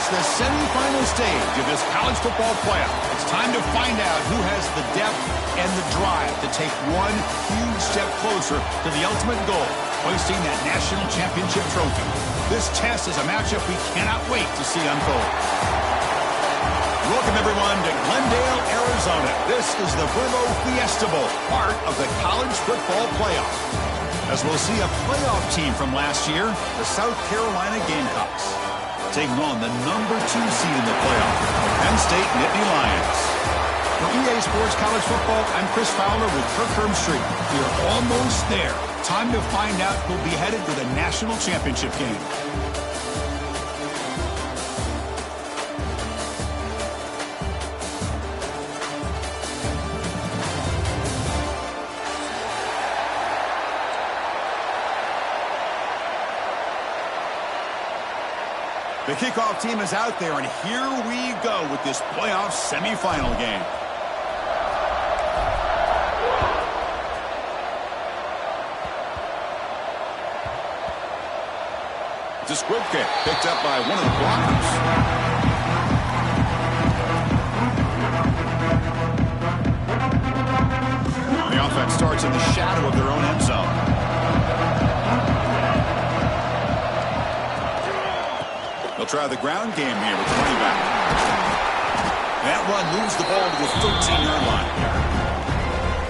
It's the semifinal stage of this college football playoff. It's time to find out who has the depth and the drive to take one huge step closer to the ultimate goal, hoisting that national championship trophy. This test is a matchup we cannot wait to see unfold. Welcome, everyone, to Glendale, Arizona. This is the Verbo Fiesta Bowl, part of the college football playoff. As we'll see a playoff team from last year, the South Carolina Gamecocks, taking on the number 2 seed in the playoff, Penn State Nittany Lions. For EA Sports College Football, I'm Chris Fowler with Kirk Herbstreit. We're almost there. Time to find out who'll be headed to the national championship game. The kickoff team is out there, and here we go with this playoff semifinal game. It's a squib kick picked up by one of the blockers. The offense starts in the shadow of their own end zone. They'll try the ground game here with the running back. That run moves the ball to the 13-yard line.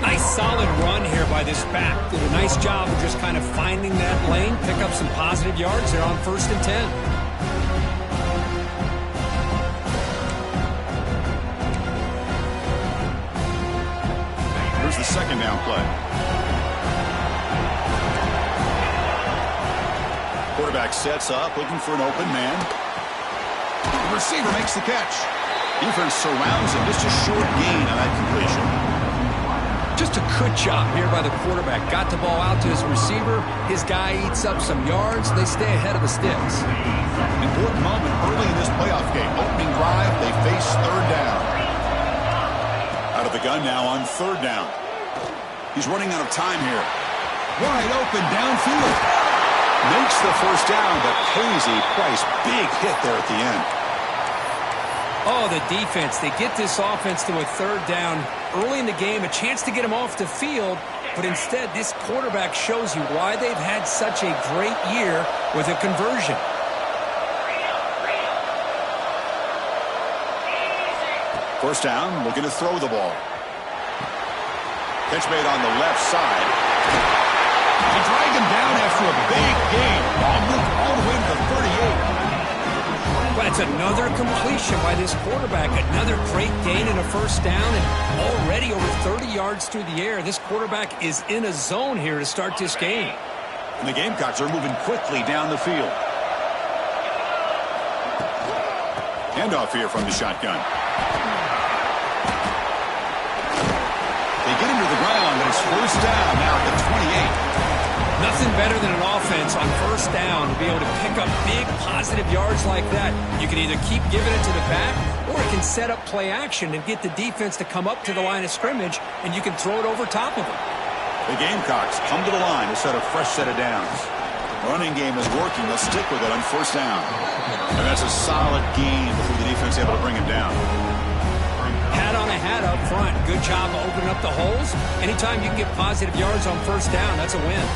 Nice solid run here by this back. Did a nice job of just kind of finding that lane, pick up some positive yards there on 1st and 10. Here's the second down play. Quarterback sets up, looking for an open man. The receiver makes the catch. Defense surrounds him. Just a short gain on that completion. Just a good job here by the quarterback. Got the ball out to his receiver. His guy eats up some yards. They stay ahead of the sticks. Important moment early in this playoff game. Opening drive, they face third down. Out of the gun now on third down. He's running out of time here. Wide open downfield. Makes the first down, but pays a price. Big hit there at the end. Oh, the defense. They get this offense to a third down early in the game, a chance to get him off the field, but instead this quarterback shows you why they've had such a great year with a conversion. First down, looking to throw the ball. Catch made on the left side. They drag him down after a big gain. Ball moved all the way to the 38. But it's another completion by this quarterback. Another great gain and a first down, and already over 30 yards through the air. This quarterback is in a zone here to start this game. And the Gamecocks are moving quickly down the field. Handoff here from the shotgun. They get him to the ground, but it's first down now at the 28. Nothing better than an offense on first down to be able to pick up big positive yards like that. You can either keep giving it to the back, or it can set up play action and get the defense to come up to the line of scrimmage, and you can throw it over top of them. The Gamecocks come to the line to set a fresh set of downs. Running game is working. They'll stick with it on first down. And that's a solid gain before the defense is able to bring him down. Hat on a hat up front. Good job of opening up the holes. Anytime you can get positive yards on first down, that's a win.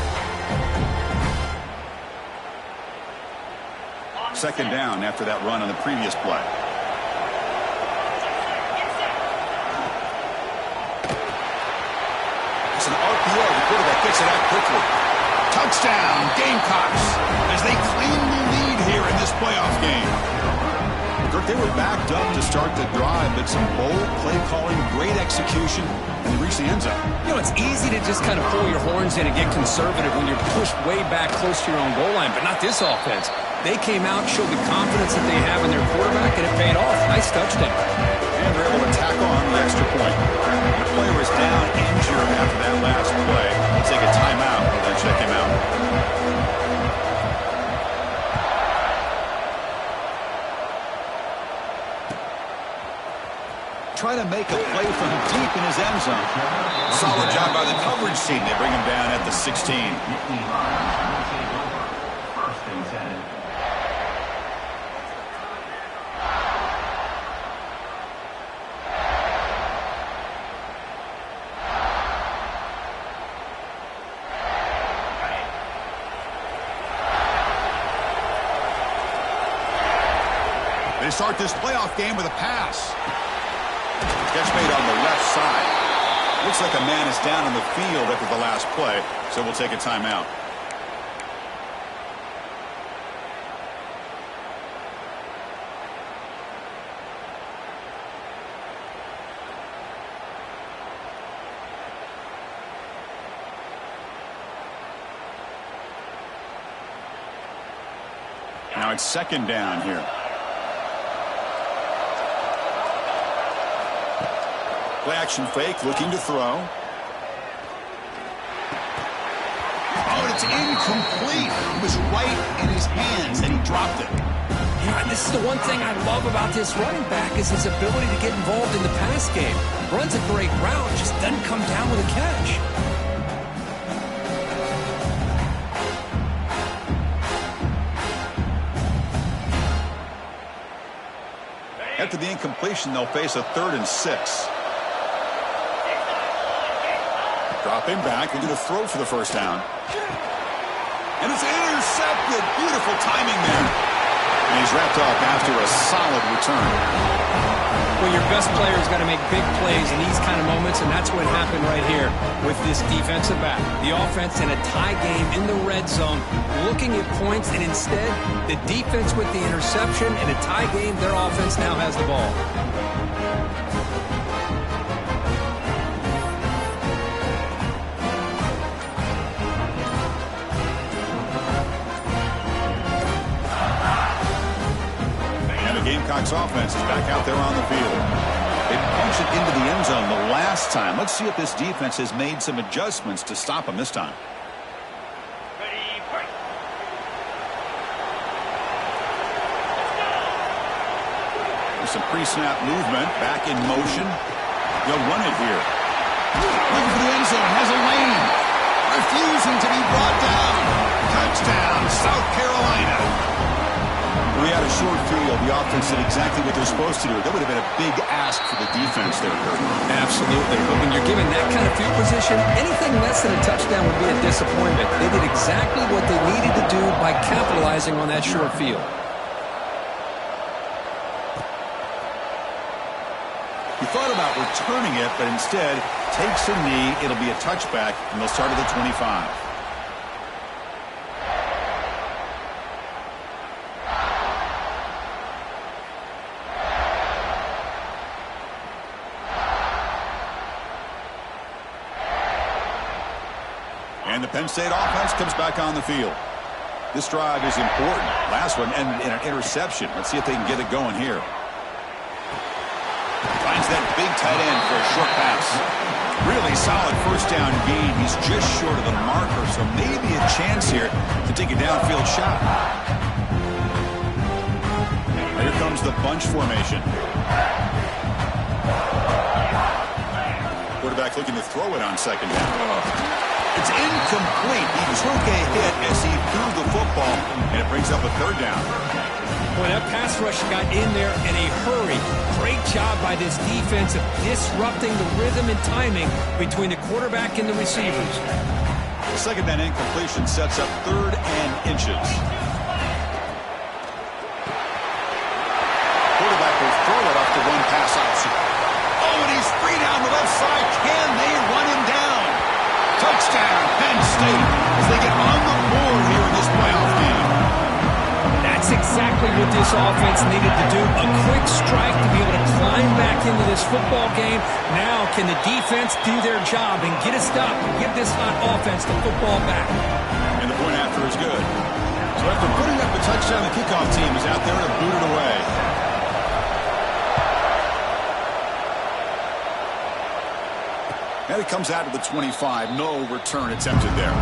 Second down after that run on the previous play. It's an RPO. The quarterback gets it out quickly. Touchdown, Gamecocks, as they claim the lead here in this playoff game. Kirk, they were backed up to start the drive, but some bold play calling, great execution, and they reached the end zone. You know, it's easy to just kind of pull your horns in and get conservative when you're pushed way back close to your own goal line, but not this offense. They came out, showed the confidence that they have in their quarterback, and it paid off. Nice touchdown. And they're able to tack on the extra point. The player was down injured after that last play. Let's take a timeout and then check him out. Trying to make a play from deep in his end zone. Solid job by the coverage team. They bring him down at the 16. start this playoff game with a pass. Catch made on the left side. Looks like a man is down on the field after the last play, so we'll take a timeout. Now it's second down here. Play action fake, looking to throw. Oh, it's incomplete. It was right in his hands, and he dropped it. Yeah, this is the one thing I love about this running back is his ability to get involved in the pass game. Runs a great route, just doesn't come down with a catch. After the incompletion, they'll face a 3rd and 6. Dropping back, looking to throw for the first down. And it's intercepted. Beautiful timing there. And he's wrapped up after a solid return. Well, your best player's got to make big plays in these kind of moments, and that's what happened right here with this defensive back. The offense in a tie game in the red zone, looking at points, and instead, the defense with the interception. In a tie game, their offense now has the ball. Gamecocks offense is back out there on the field. They punched it into the end zone the last time. Let's see if this defense has made some adjustments to stop them this time. There's some pre-snap movement. Back in motion. They'll run it here. Looking for the end zone. Has a lane. Refusing to be brought down. Touchdown, South Carolina. We had a short field. The offense did exactly what they're supposed to do. That would have been a big ask for the defense there, Kurt. Absolutely. But when you're given that kind of field position, anything less than a touchdown would be a disappointment. They did exactly what they needed to do by capitalizing on that short field. He thought about returning it, but instead takes a knee. It'll be a touchback, and they'll start at the 25. And the Penn State offense comes back on the field. This drive is important. Last one ended in an interception. Let's see if they can get it going here. Finds that big tight end for a short pass. Really solid first down gain. He's just short of the marker, so maybe a chance here to take a downfield shot. Here comes the bunch formation. Quarterback looking to throw it on second down. It's incomplete. He took a hit as he threw the football, and it brings up a 3rd down. Boy, that pass rush got in there in a hurry. Great job by this defense of disrupting the rhythm and timing between the quarterback and the receivers. The second down incompletion sets up 3rd and inches. Quarterback will throw it off the one pass option. Oh, and he's free down the left side. Can they run him down? Touchdown, Penn State, as they get on the board here in this playoff game. That's exactly what this offense needed to do. A quick strike to be able to climb back into this football game. Now can the defense do their job and get a stop and give this hot offense the football back? And the point after is good. So after putting up a touchdown, the kickoff team is out there to boot it away. And it comes out to the 25. No return attempted there.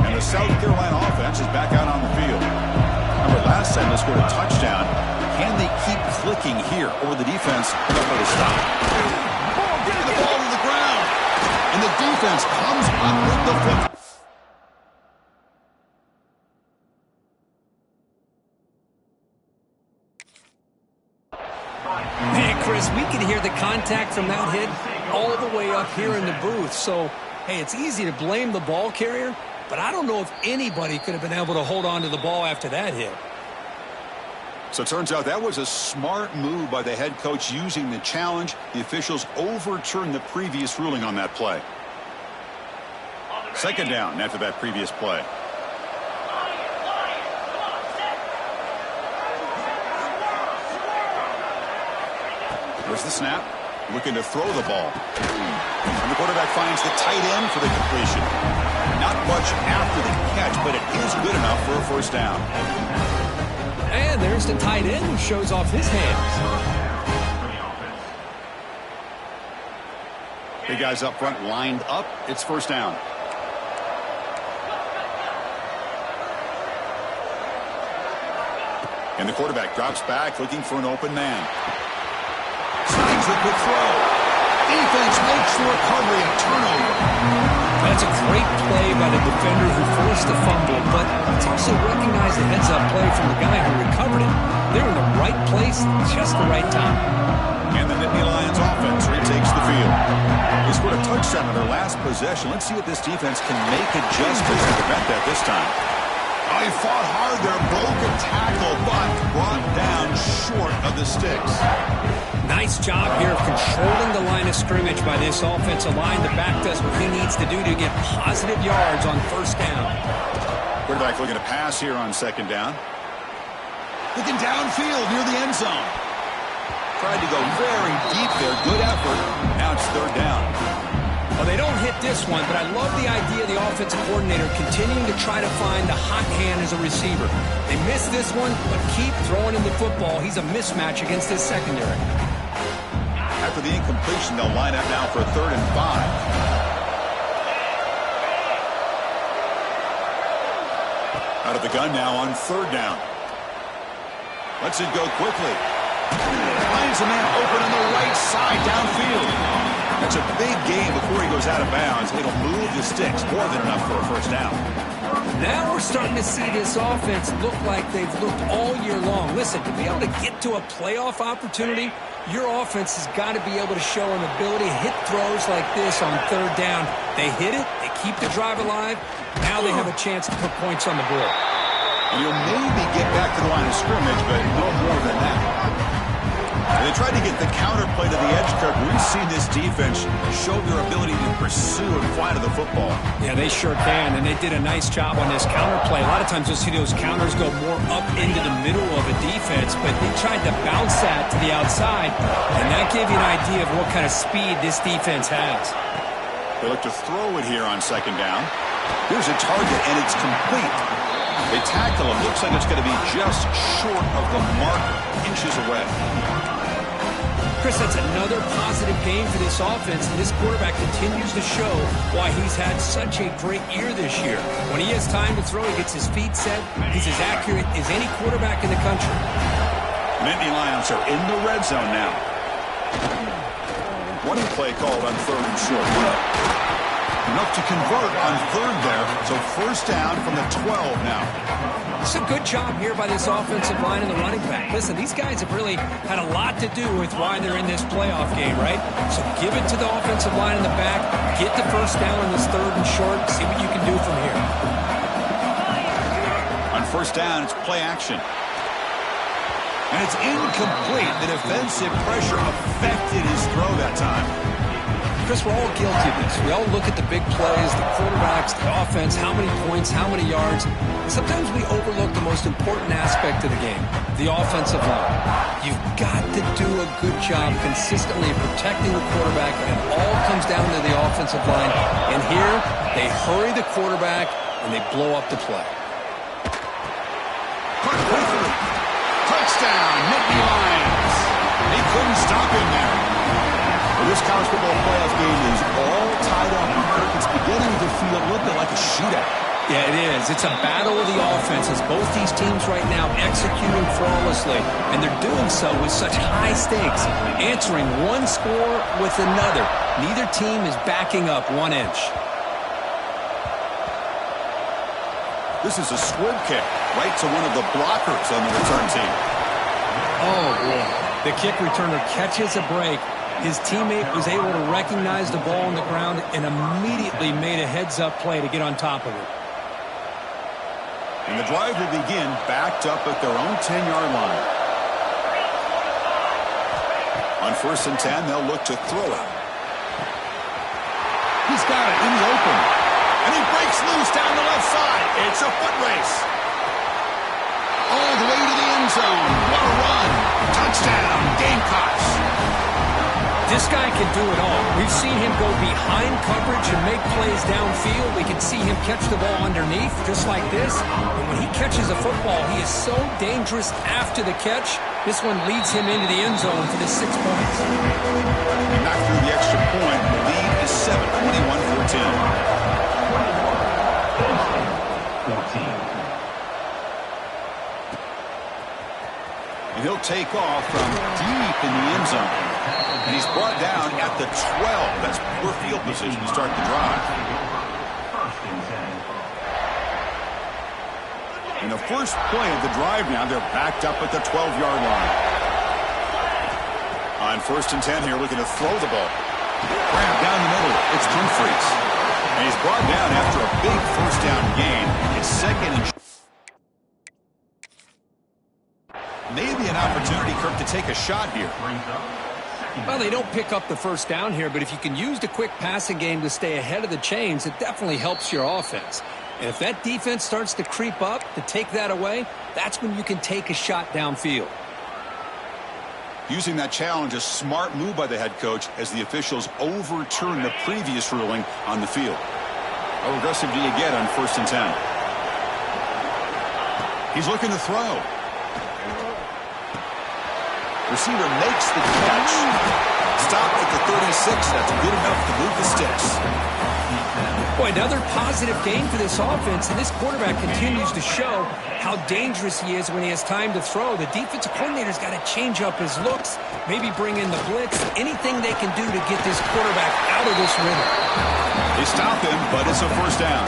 And the South Carolina offense is back out on the field. Remember, last time they scored a touchdown. Can they keep clicking here? Or the defense nowhere to stop? Getting the ball to the ground. And the defense comes up with the football. Man, Chris, we could hear the contact from that hit all the way up here in the booth. So, hey, it's easy to blame the ball carrier, but I don't know if anybody could have been able to hold on to the ball after that hit. So it turns out that was a smart move by the head coach using the challenge. The officials overturned the previous ruling on that play. Second down after that previous play. There's the snap. Looking to throw the ball. And the quarterback finds the tight end for the completion. Not much after the catch, but it is good enough for a first down. And there's the tight end who shows off his hands. Big guys up front lined up. It's first down. And the quarterback drops back looking for an open man. Signs a good throw. Defense makes the recovery and turnover. That's a great play by the defender who forced the fumble, but it's also recognized the heads-up play from the guy who recovered it. They're in the right place, just the right time. And the Nittany Lions offense retakes the field. They scored a touchdown on their last possession. Let's see if this defense can make adjustments to prevent that this time. Oh, he fought hard there, broke a tackle, but brought down short of the sticks. Nice job here of controlling the line of scrimmage by this offensive line. The back does what he needs to do to get positive yards on first down. Quarterback looking to pass here on second down. Looking downfield near the end zone. Tried to go very deep there. Good effort. Now it's third down. Well, they don't hit this one, but I love the idea of the offensive coordinator continuing to try to find the hot hand as a receiver. They missed this one, but keep throwing him the football. He's a mismatch against his secondary. After the incompletion, they'll line up now for a 3rd and 5. Out of the gun now on 3rd down. Lets it go quickly. Finds a man open on the right side downfield. That's a big gain before he goes out of bounds. It'll move the sticks, more than enough for a first down. Now we're starting to see this offense look like they've looked all year long. Listen, to be able to get to a playoff opportunity, your offense has got to be able to show an ability to hit throws like this on 3rd down. They hit it, they keep the drive alive. Now they have a chance to put points on the board. And you'll maybe get back to the line of scrimmage, but no more than that. And they tried to get the counter play to the edge, Kirk. We've seen this defense show their ability to pursue and fly to the football. Yeah, they sure can, and they did a nice job on this counter play. A lot of times you'll see those counters go more up into the middle of a defense, but they tried to bounce that to the outside, and that gave you an idea of what kind of speed this defense has. They look to throw it here on second down. Here's a target, and it's complete. They tackle him. Looks like it's going to be just short of the marker, inches away. Chris, that's another positive game for this offense, and this quarterback continues to show why he's had such a great year this year. When he has time to throw, he gets his feet set. He's as accurate as any quarterback in the country. Nittany Lions are in the red zone now. One play called on 3rd and short. Enough to convert on 3rd there, so first down from the 12 now. It's a good job here by this offensive line and the running back. Listen, these guys have really had a lot to do with why they're in this playoff game, right? So give it to the offensive line in the back, get the first down on this 3rd and short, see what you can do from here. On first down, it's play action. And it's incomplete. The defensive pressure affected his throw that time. Chris, we're all guilty of this. We all look at the big plays, the quarterbacks, the offense, how many points, how many yards. Sometimes we overlook the most important aspect of the game, the offensive line. You've got to do a good job consistently protecting the quarterback, and it all comes down to the offensive line. And here, they hurry the quarterback, and they blow up the play. Touchdown, Nittany Lions. They couldn't stop him there. Well, this college football playoff game is all tied up. It's beginning to feel a little bit like a shootout. Yeah, it is. It's a battle of the offenses. Both these teams right now executing flawlessly, and they're doing so with such high stakes, answering one score with another. Neither team is backing up 1 inch. This is a squib kick right to one of the blockers on the return team. Oh, boy. The kick returner catches a break, His teammate was able to recognize the ball on the ground and immediately made a heads-up play to get on top of it. And the drive will begin backed up at their own 10-yard line. On 1st and 10, they'll look to throw it. He's got it in the open. And he breaks loose down the left side. It's a foot race. All the way to the end zone. What a run. Touchdown, Gamecocks. This guy can do it all. We've seen him go behind coverage and make plays downfield. We can see him catch the ball underneath, just like this. And when he catches a football, he is so dangerous after the catch. This one leads him into the end zone for the 6 points. He knocked through the extra point. The lead is 7, 21-14. And he'll take off from deep in the end zone. And he's brought down at the 12. That's poor field position to start the drive. In the first play of the drive now, they're backed up at the 12-yard line. On 1st and 10 here, looking to throw the ball. Grab down the middle. It's Humphries. And he's brought down after a big first down gain. It's 2nd and maybe an opportunity, Kirk, to take a shot here. Well, they don't pick up the first down here, but if you can use the quick passing game to stay ahead of the chains, it definitely helps your offense. And if that defense starts to creep up to take that away, that's when you can take a shot downfield. Using that challenge, a smart move by the head coach as the officials overturn the previous ruling on the field. How aggressive do you get on 1st and 10? He's looking to throw. Receiver makes the catch. Stopped at the 36. That's good enough to move the sticks. Boy, another positive game for this offense, and this quarterback continues to show how dangerous he is when he has time to throw. The defensive coordinator's got to change up his looks, maybe bring in the blitz, anything they can do to get this quarterback out of this rhythm. They stop him, but it's a first down.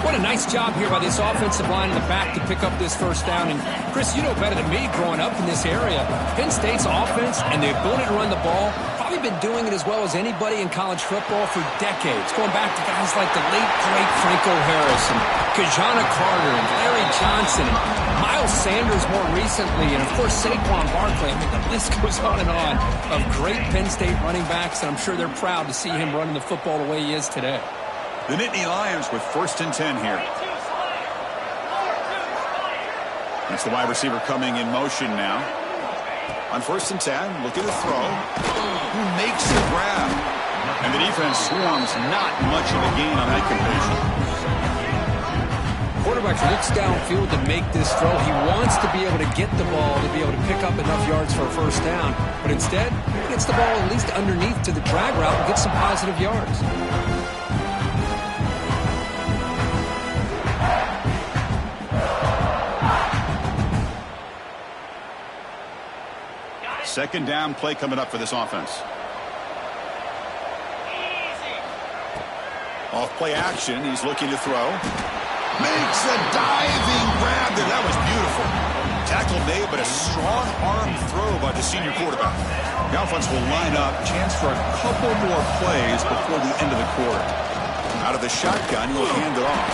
What a nice job here by this offensive line in the back to pick up this first down. And, Chris, you know better than me growing up in this area, Penn State's offense and the ability to run the ball, probably been doing it as well as anybody in college football for decades, going back to guys like the late, great Franco Harris and Kajana Carter and Larry Johnson and Miles Sanders more recently, and, of course, Saquon Barkley. I mean, the list goes on and on of great Penn State running backs, and I'm sure they're proud to see him running the football the way he is today. The Nittany Lions with 1st and 10 here. That's the wide receiver coming in motion now. On 1st and 10, looking to throw. Who makes the grab? And the defense swarms, not much of a gain on that completion. Quarterback looks downfield to make this throw. He wants to be able to get the ball to be able to pick up enough yards for a first down. But instead, he gets the ball at least underneath to the drag route and gets some positive yards. 2nd down play coming up for this offense. Off play action, he's looking to throw. Makes a diving grab there. That was beautiful. Tackle made, but a strong arm throw by the senior quarterback. The offense will line up. Chance for a couple more plays before the end of the quarter. Out of the shotgun, he'll hand it off.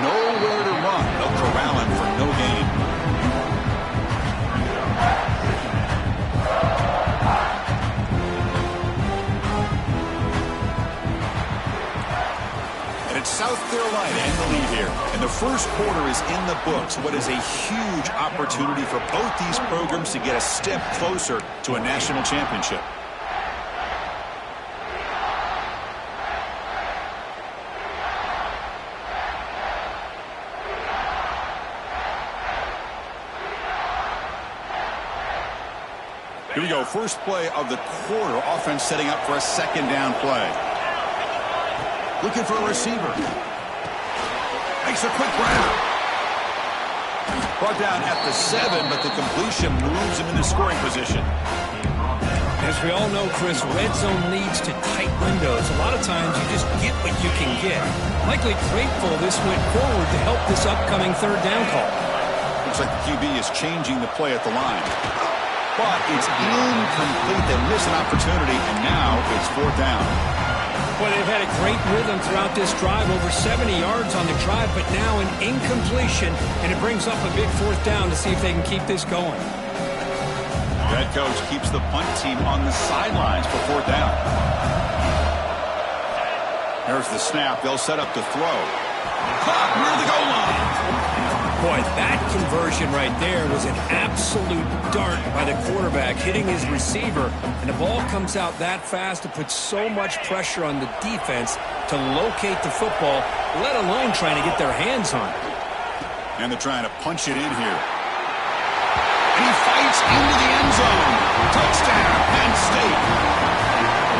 Nowhere to run. They'll corral him for no gain. South Carolina in the lead here. And the first quarter is in the books. What is a huge opportunity for both these programs to get a step closer to a national championship. Here we go. First play of the quarter. Offense setting up for a 2nd down play. Looking for a receiver. Makes a quick grab. Brought down at the 7, but the completion moves him into scoring position. As we all know, Chris, red zone leads to tight windows. A lot of times you just get what you can get. Likely grateful this went forward to help this upcoming 3rd down call. Looks like the QB is changing the play at the line. but it's incomplete. They miss an opportunity, and now it's 4th down. Well, they've had a great rhythm throughout this drive, over 70 yards on the drive, but now an incompletion, and it brings up a big 4th down to see if they can keep this going. The head coach keeps the punt team on the sidelines for 4th down. There's the snap. They'll set up to throw. Caught near the goal line. Boy, that conversion right there was an absolute dart by the quarterback, hitting his receiver, and the ball comes out that fast to put so much pressure on the defense to locate the football, let alone trying to get their hands on it. And they're trying to punch it in here. And he fights into the end zone. Touchdown, Penn State.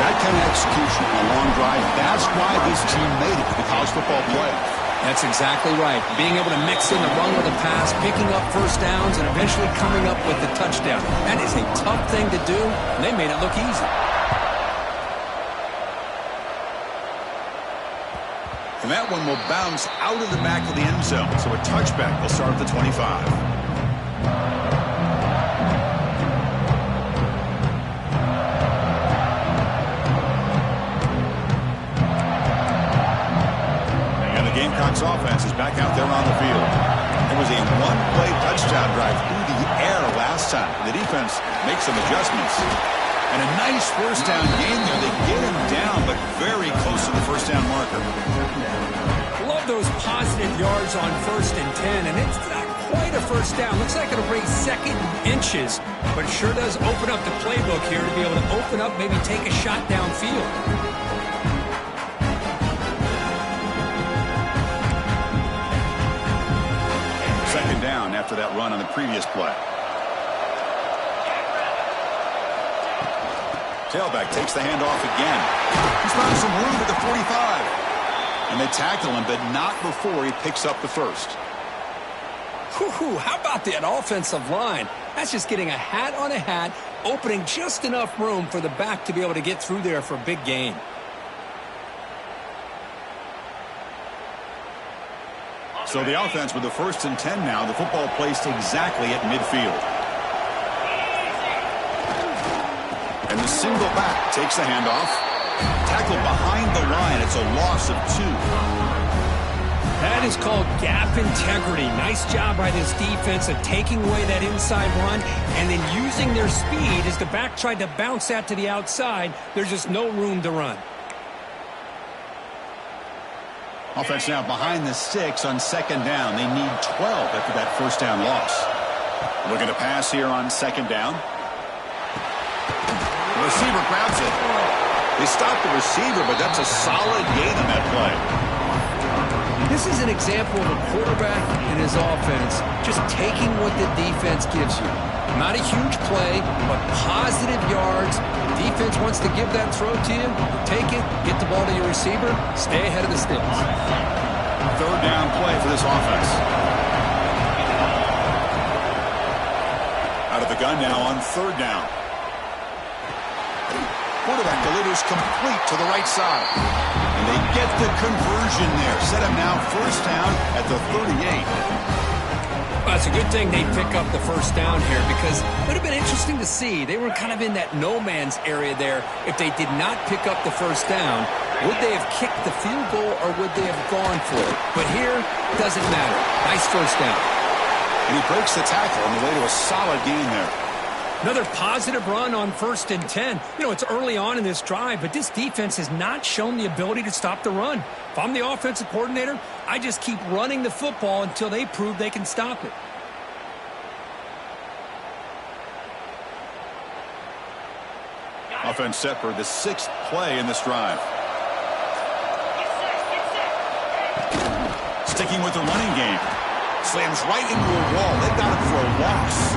That kind of execution on a long drive, that's why this team made it to the college football playoff. That's exactly right. Being able to mix in the run with the pass, picking up first downs, and eventually coming up with the touchdown. That is a tough thing to do, and they made it look easy. And that one will bounce out of the back of the end zone. So a touchback will start at the 25. Gamecocks offense is back out there on the field. It was a one-play touchdown drive through the air last time. The defense makes some adjustments. And a nice first down gain there. They get him down, but very close to the first down marker. Love those positive yards on 1st and 10, and it's not quite a first down. Looks like it'll raise 2nd inches, but it sure does open up the playbook here to be able to open up, maybe take a shot downfield. Down after that run on the previous play. Tailback takes the handoff again. He's found some room at the 45. And they tackle him, but not before he picks up the first. Whew, how about that offensive line? That's just getting a hat on a hat, opening just enough room for the back to be able to get through there for a big gain. So the offense with the 1st and 10 now. The football placed exactly at midfield. And the single back takes the handoff. Tackled behind the line. It's a loss of 2. That is called gap integrity. Nice job by this defense of taking away that inside run and then using their speed as the back tried to bounce that to the outside. There's just no room to run. Offense now behind the 6 on 2nd down. They need 12 after that first down loss. Looking to pass here on 2nd down. The receiver grabs it. They stop the receiver, but that's a solid gain on that play. This is an example of a quarterback and his offense just taking what the defense gives you. Not a huge play, but positive yards. The defense wants to give that throw to you. Take it, get the ball to your receiver, stay ahead of the sticks. 3rd down play for this offense. Out of the gun now on 3rd down. Quarterback delivers complete to the right side. And they get the conversion there. Set him now 1st down at the 38. Well, it's a good thing they pick up the first down here because it would have been interesting to see. They were kind of in that no man's area there. If they did not pick up the first down, would they have kicked the field goal or would they have gone for it? But here, it doesn't matter. Nice first down. And he breaks the tackle on the way to a solid gain there. Another positive run on 1st and 10. You know, it's early on in this drive, but this defense has not shown the ability to stop the run. If I'm the offensive coordinator, I just keep running the football until they prove they can stop it. Offense set for the 6th play in this drive. Sticking with the running game. Slams right into a wall. They got it for a loss.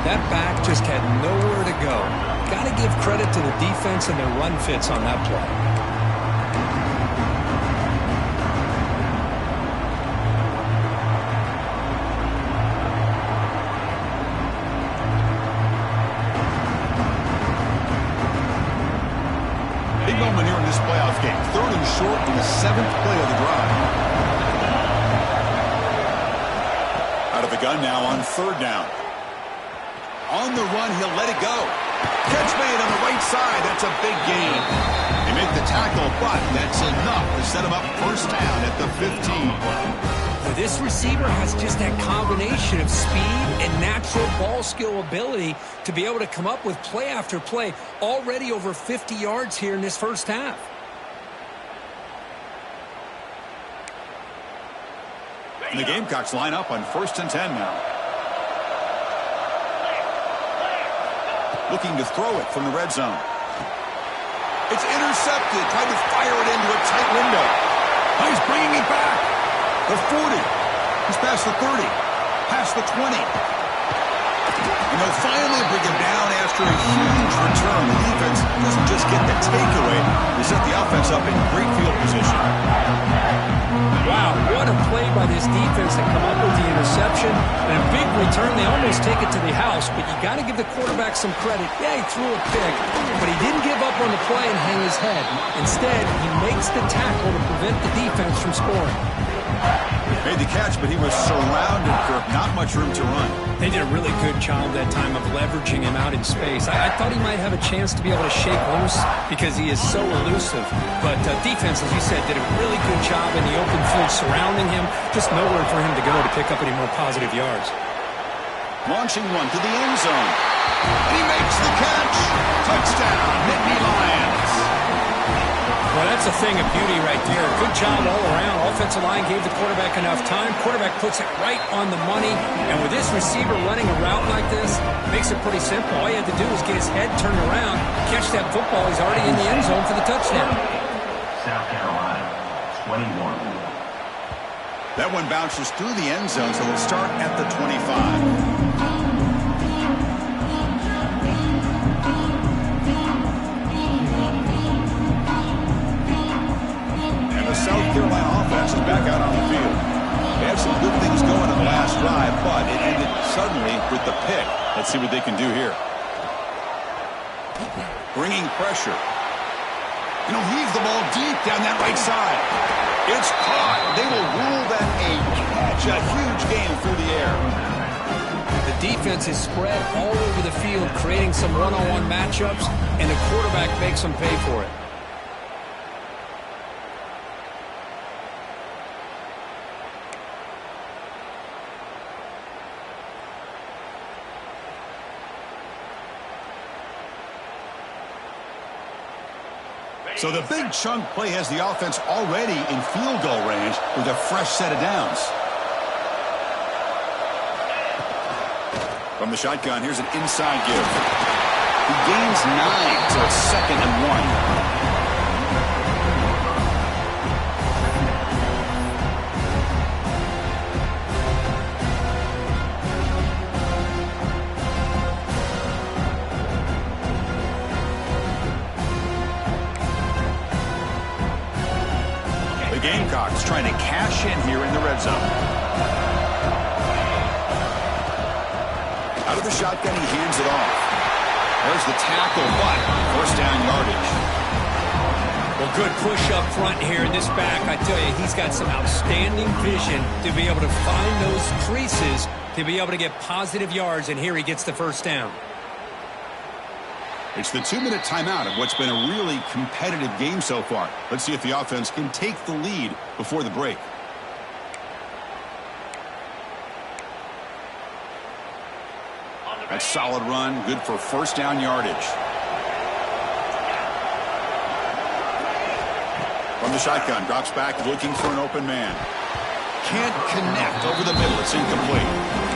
That back just had nowhere to go. Got to give credit to the defense and their run fits on that play. Big moment here in this playoff game. 3rd and short in the 7th play of the drive. Out of the gun now on 3rd down. On the run, he'll let it go. Catch made on the right side. That's a big gain. They make the tackle, but that's enough to set him up first down at the 15. This receiver has just that combination of speed and natural ball skill ability to be able to come up with play after play. Already over 50 yards here in this first half. And the Gamecocks line up on 1st and 10 now. Looking to throw it from the red zone. It's intercepted. Tried to fire it into a tight window. He's bringing it back. The 40. He's past the 30. Past the 20. And they'll finally bring him down after a huge return. The defense doesn't just get the takeaway. They set the offense up in great field position. Wow, what a play by this defense to come up with the interception. And a big return. They almost take it to the house, but you got to give the quarterback some credit. Yeah, he threw a pick, but he didn't give up on the play and hang his head. Instead, he makes the tackle to prevent the defense from scoring. Made the catch, but he was surrounded for not much room to run. They did a really good job that time of leveraging him out in space. I thought he might have a chance to be able to shake loose because he is so elusive. But defense, as you said, did a really good job in the open field surrounding him. Just nowhere for him to go to pick up any more positive yards. Launching one to the end zone. And he makes the catch. Touchdown, Nittany Lions. Well, that's a thing of beauty right there. Good job all around. Offensive line gave the quarterback enough time. Quarterback puts it right on the money. And with this receiver running a route like this, makes it pretty simple. All he had to do was get his head turned around, catch that football. He's already in the end zone for the touchdown. South Carolina, 21. That one bounces through the end zone, so they'll start at the 25. South Carolina offense is back out on the field. They had some good things going in the last drive, but it ended suddenly with the pick. Let's see what they can do here. Bringing pressure. And he'll heave the ball deep down that right side. It's caught. They will rule that a catch. A huge gain through the air. The defense is spread all over the field, creating some one-on-one matchups, and the quarterback makes them pay for it. So the big chunk play has the offense already in field goal range with a fresh set of downs. From the shotgun, here's an inside give. He gains 9, so it's 2nd and 1. Gamecocks trying to cash in here in the red zone. Out of the shotgun, he hands it off. There's the tackle, but first down yardage. Well, good push up front here in this back. I tell you, he's got some outstanding vision to be able to find those creases to be able to get positive yards, and here he gets the first down. It's the 2-minute timeout of what's been a really competitive game so far. Let's see if the offense can take the lead before the break. That's solid run, good for first down yardage. From the shotgun, drops back, looking for an open man. Can't connect over the middle. It's incomplete.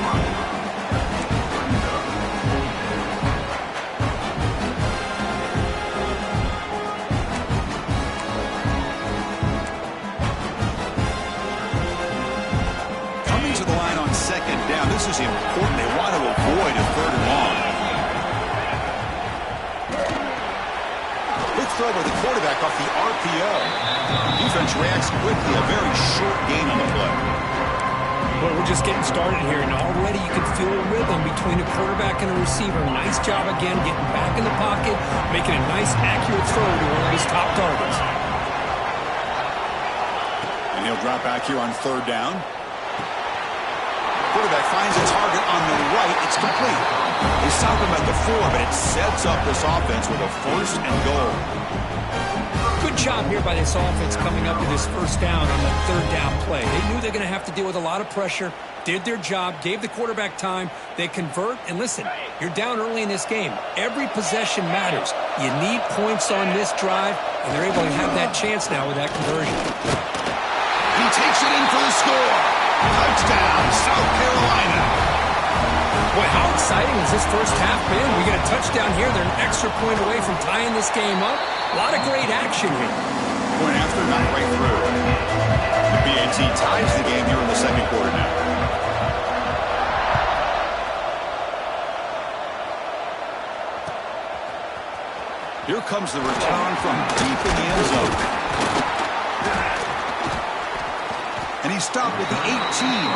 This is important. They want to avoid a 3rd and long. Good throw by the quarterback off the RPO. Defense reacts quickly. A very short gain on the play. Well, we're just getting started here, and already you can feel a rhythm between a quarterback and a receiver. Nice job again getting back in the pocket, making a nice, accurate throw to one of his top targets. And he'll drop back here on 3rd down. Quarterback finds a target on the right. It's complete. They stop him at the 4, but it sets up this offense with a 1st and goal. Good job here by this offense coming up with this 1st down on the 3rd down play. They knew they're going to have to deal with a lot of pressure, did their job, gave the quarterback time. They convert, and listen, you're down early in this game. Every possession matters. You need points on this drive, and they're able to have that chance now with that conversion. He takes it in for the score. Touchdown, South Carolina. Boy, how exciting has this first half been? We get a touchdown here. They're an extra point away from tying this game up. A lot of great action here. Point after, not right through. The BAT ties the game here in the 2nd quarter now. Here comes the return from deep in the end zone. And he stopped at the 18.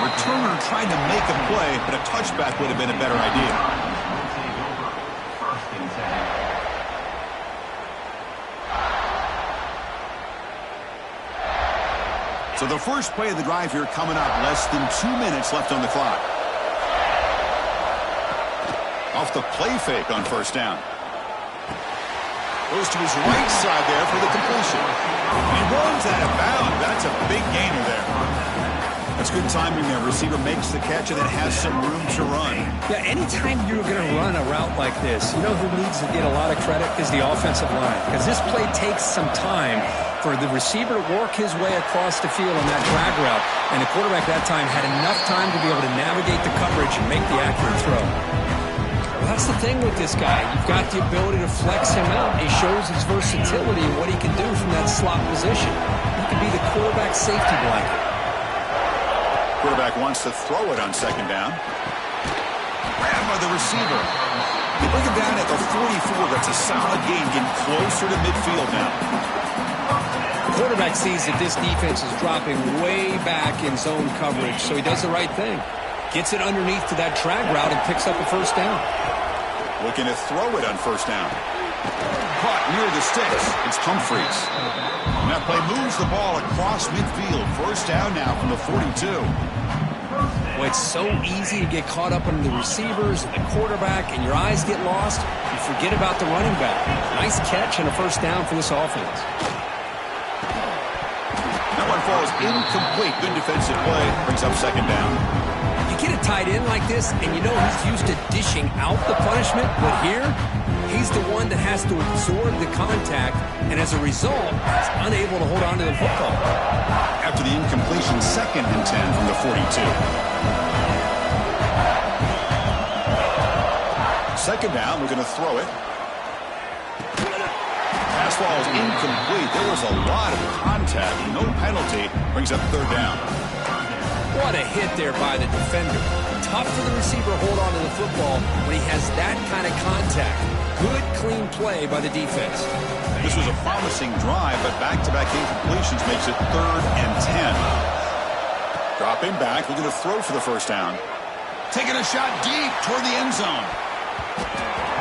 Returner trying to make a play, but a touchback would have been a better idea. So the first play of the drive here coming up. Less than 2 minutes left on the clock. Off the play fake on 1st down. Goes to his right side there for the completion. He runs out of bounds. That's a big gainer there. That's good timing there. Receiver makes the catch and then has some room to run. Yeah, anytime you're going to run a route like this, you know who needs to get a lot of credit is the offensive line. Because this play takes some time for the receiver to work his way across the field on that drag route. And the quarterback that time had enough time to be able to navigate the coverage and make the accurate throw. Well, that's the thing with this guy. You've got the ability to flex him out. He shows his versatility and what he can do from that slot position. He can be the quarterback safety blanket. Quarterback wants to throw it on 2nd down. Grabbed by the receiver. They bring him down at the 44. That's a solid gain, getting closer to midfield now. The quarterback sees that this defense is dropping way back in zone coverage, so he does the right thing. Gets it underneath to that drag route and picks up a 1st down. Looking to throw it on 1st down. Caught near the sticks. It's Humphreys. And that play moves the ball across midfield. 1st down now from the 42. Well, it's so easy to get caught up on the receivers and the quarterback, and your eyes get lost. You forget about the running back. Nice catch and a 1st down for this offense. That one falls incomplete. Good defensive play. Brings up 2nd down. You get a tight end like this, and you know he's used to dishing out the punishment, but here, he's the one that has to absorb the contact, and as a result, he's unable to hold on to the football. After the incompletion, 2nd and 10 from the 42. 2nd down, we're going to throw it. Pass ball is incomplete. There was a lot of contact. No penalty. Brings up 3rd down. What a hit there by the defender. Tough for the receiver to hold on to the football when he has that kind of contact. Good, clean play by the defense. This was a promising drive, but back-to-back incompletions makes it 3rd and 10. Dropping back, looking to throw for the 1st down. Taking a shot deep toward the end zone.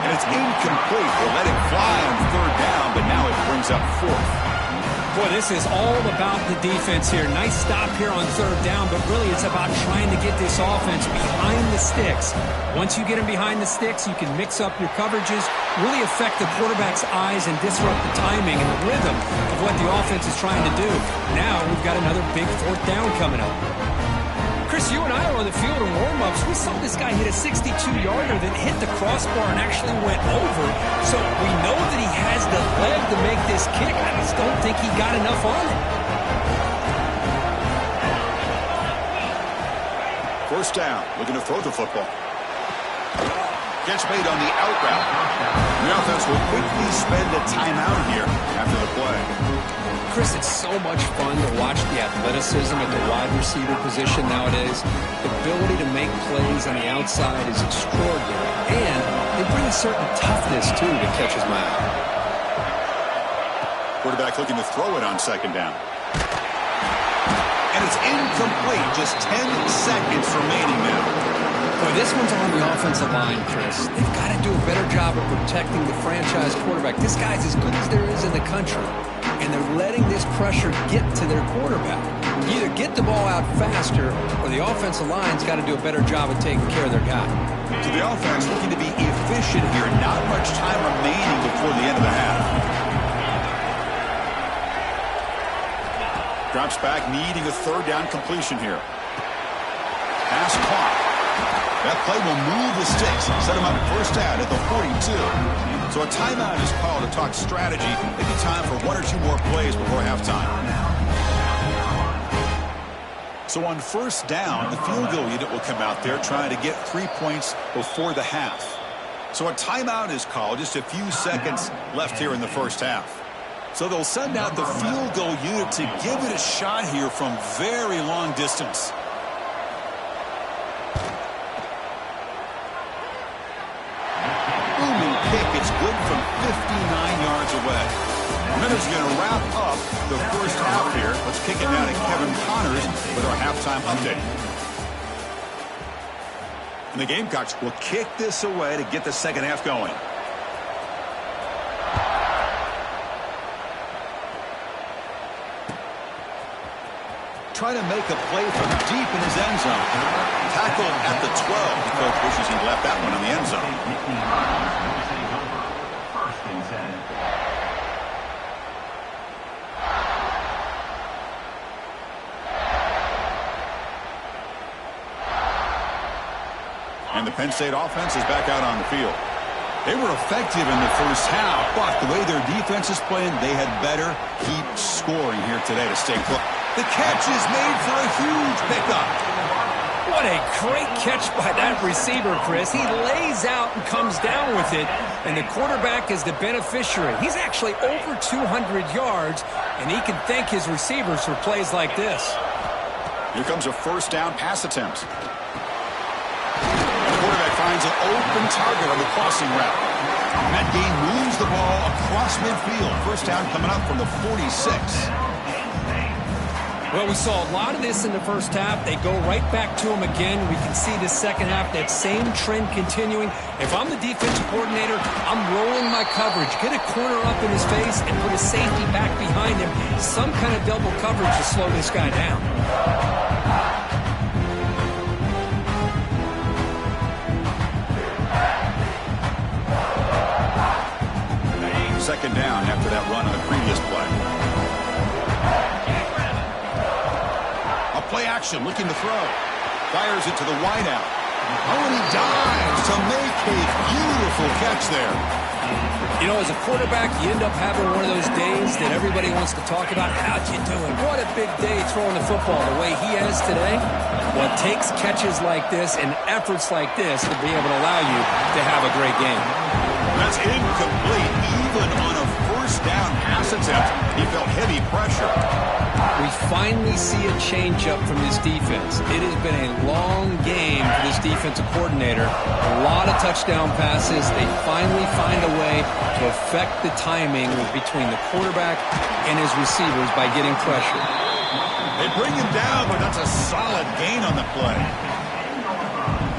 And it's incomplete. They let it fly on 3rd down, but now it brings up 4th. Boy, this is all about the defense here. Nice stop here on 3rd down, but really it's about trying to get this offense behind the sticks. Once you get them behind the sticks, you can mix up your coverages, really affect the quarterback's eyes and disrupt the timing and the rhythm of what the offense is trying to do. Now we've got another big 4th down coming up. Chris, you and I were on the field in warm-ups. We saw this guy hit a 62-yarder that hit the crossbar and actually went over. So we know that he has the leg to make this kick. I just don't think he got enough on it. 1st down, looking to throw the football. Catch made on the out route. The offense will quickly spend a timeout here after the play. Chris, it's so much fun to watch the athleticism at the wide receiver position nowadays. The ability to make plays on the outside is extraordinary. And they bring a certain toughness, too, that catches my eye. Quarterback looking to throw it on 2nd down. And it's incomplete. Just 10 seconds remaining now. Boy, this one's on the offensive line, Chris. They've got to do a better job of protecting the franchise quarterback. This guy's as good as there is in the country. And they're letting this pressure get to their quarterback. You either get the ball out faster or the offensive line's got to do a better job of taking care of their guy. So the offense looking to be efficient here. Not much time remaining before the end of the half. Drops back, needing a third down completion here. Pass clock. That play will move the sticks. Set him up first down at the 42. So a timeout is called to talk strategy. Maybe time for one or two more plays before halftime. So on first down, the field goal unit will come out there trying to get 3 points before the half. So a timeout is called. Just a few seconds left here in the first half. So they'll send out the field goal unit to give it a shot here from very long distance. Booming kick. It's good from 59 yards away. Miller's going to wrap up the first half here. Let's kick it down to Kevin Connors with our halftime update. And the Gamecocks will kick this away to get the second half going. Trying to make a play from deep in his end zone. Tackled at the 12. The coach wishes he left that one in the end zone. And the Penn State offense is back out on the field. They were effective in the first half, but the way their defense is playing, they had better keep scoring here today to stay close. The catch is made for a huge pickup. What a great catch by that receiver, Chris. He lays out and comes down with it, and the quarterback is the beneficiary. He's actually over 200 yards, and he can thank his receivers for plays like this. Here comes a first down pass attempt. The quarterback finds an open target on the crossing route. That game moves the ball across midfield. First down coming up from the 46. Well, we saw a lot of this in the first half. They go right back to him again. We can see the second half, that same trend continuing. If I'm the defensive coordinator, I'm rolling my coverage. Get a corner up in his face and put a safety back behind him. Some kind of double coverage to slow this guy down. Second down after that run on the previous play. Play action, looking to throw. Fires it to the wideout. Oh, and he dives to make a beautiful catch there. You know, as a quarterback, you end up having one of those days that everybody wants to talk about. How'd you doing? What a big day throwing the football the way he has today. Well, it takes catches like this and efforts like this to be able to allow you to have a great game. That's incomplete. Even on a first down pass attempt, he felt heavy pressure. We finally see a change-up from this defense. It has been a long game for this defensive coordinator. A lot of touchdown passes. They finally find a way to affect the timing between the quarterback and his receivers by getting pressure. They bring him down, but that's a solid gain on the play.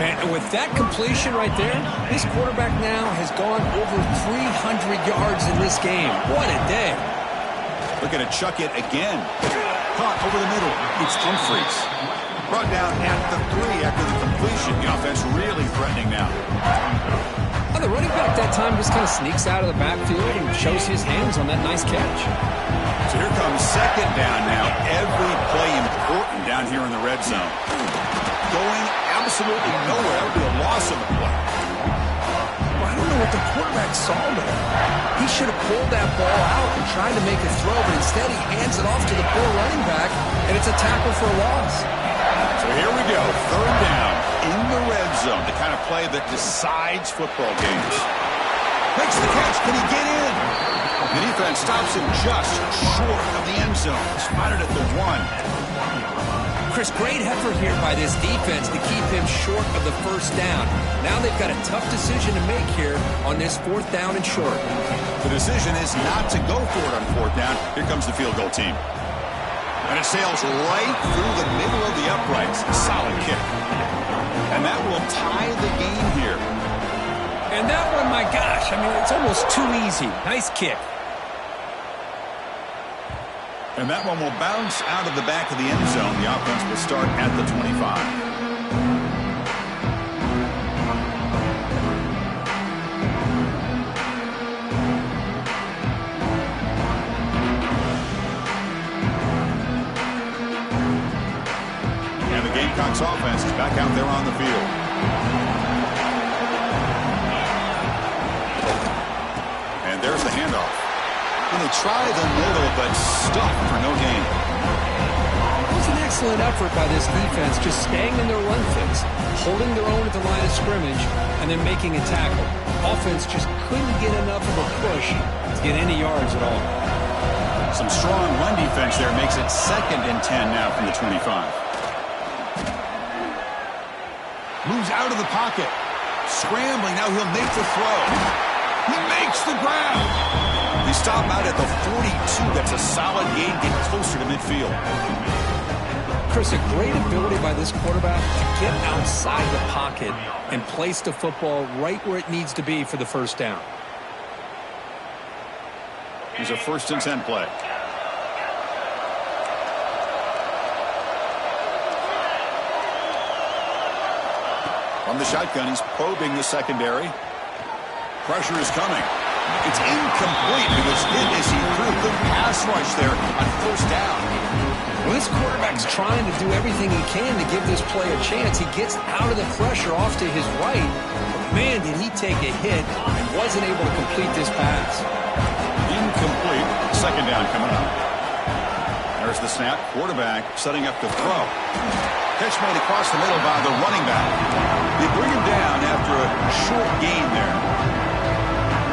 Man, and with that completion right there, this quarterback now has gone over 300 yards in this game. What a day. Looking to chuck it again. Caught over the middle. It's Humphreys. Brought down at the 3 after the completion. The offense really threatening now. Well, the running back that time just kind of sneaks out of the backfield and shows his hands on that nice catch. So here comes second down now. Every play important down here in the red zone. Going absolutely nowhere. That would be a loss of the play. I don't know what the quarterback saw there. He should have pulled that ball out and tried to make a throw, but instead he hands it off to the poor running back, and it's a tackle for a loss. So here we go. Third down in the red zone. The kind of play that decides football games. Makes the catch. Can he get in? The defense stops him just short of the end zone. Spotted at the 1. Chris, great effort here by this defense to keep him short of the first down. Now they've got a tough decision to make here on this fourth down and short. The decision is not to go for it on fourth down. Here comes the field goal team. And it sails right through the middle of the uprights. Solid kick. And that will tie the game here. And that one, my gosh, I mean, it's almost too easy. Nice kick. And that one will bounce out of the back of the end zone. The offense will start at the 25. Gamecocks offense is back out there on the field. And there's the handoff. And they try the middle, but stuffed for no gain. It was an excellent effort by this defense, just staying in their run fits, holding their own at the line of scrimmage, and then making a tackle. Offense just couldn't get enough of a push to get any yards at all. Some strong run defense there makes it 2nd and 10 now from the 25. Moves out of the pocket. Scrambling, now he'll make the throw. He makes the grab. They stop out at the 42. That's a solid gain, get closer to midfield. Chris, a great ability by this quarterback to get outside the pocket and place the football right where it needs to be for the first down. Here's a 1st and 10 play. From the shotgun, he's probing the secondary. Pressure is coming. It's incomplete. He was hit as he threw a good pass rush there on 1st down. Well, this quarterback's trying to do everything he can to give this play a chance. He gets out of the pressure off to his right. But man, did he take a hit and wasn't able to complete this pass. Incomplete. 2nd down coming up. There's the snap. Quarterback setting up to throw. Catch made across the middle by the running back. They bring him down after a short gain there.